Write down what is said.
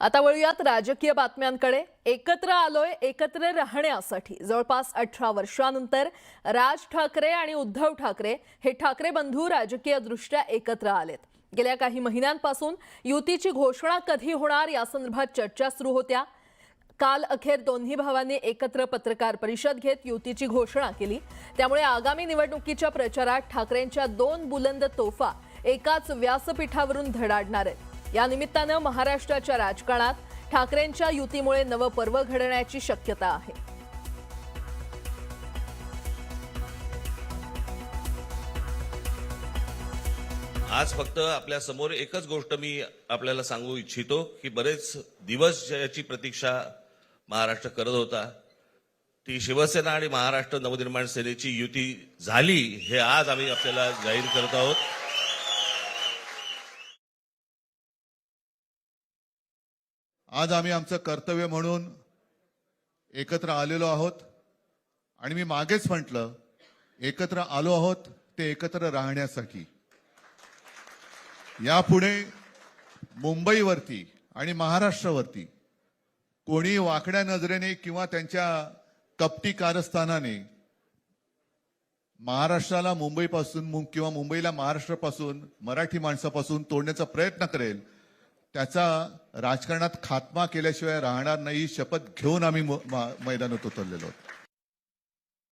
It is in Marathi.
आता वळूयात राजकीय बातम्यांकडे। एकत्र आलोय एकत्र राहण्यासाठी। जवळपास 18 वर्षांनंतर राज ठाकरे आणि उद्धव ठाकरे हे ठाकरे बंधू राजकीय दृष्ट्या एकत्र आलेत। गेल्या काही महिन्यांपासून युतीची घोषणा कधी होणार या संदर्भात चर्चा सुरू होत्या। काल अखेर दोन्ही भावांनी एकत्र पत्रकार परिषद घेत युतीची घोषणा केली। त्यामुळे आगामी निवडणुकीच्या प्रचारात ठाकरेंच्या दोन बुलंद तोफा एकाच व्यासपीठावरून धडाडणार आहेत। या निमित्ताने महाराष्ट्राच्या राजकारणात ठाकरेंच्या युतीमुळे नवं पर्व घडण्याची शक्यता आहे। आज फक्त आपल्या समोर एकच गोष्ट मी आपल्याला सांगू इच्छितो की बरेच दिवस याची प्रतीक्षा महाराष्ट्र करत होता। ती शिवसेना आणि महाराष्ट्र नवनिर्माण सेनेची युती झाली हे आज आम्ही आपल्याला जाहीर करत आहोत। आज आम्ही आमचं कर्तव्य म्हणून एकत्र आलेलो आहोत आणि मी मागेच म्हटलं एकत्र आलो आहोत ते एकत्र राहण्यासाठी। यापुढे मुंबईवरती आणि महाराष्ट्रावरती कोणी वाकड्या नजरेने किंवा त्यांच्या कपटी कारस्थानाने महाराष्ट्राला मुंबईपासून किंवा मुंबईला महाराष्ट्रापासून मराठी माणसापासून तोडण्याचा प्रयत्न करेल त्याचा राजकारणात खात्मा केल्याशिवाय राहणार नाही। शपथ घेऊन आम्ही मैदानात उतरलेलो आहोत।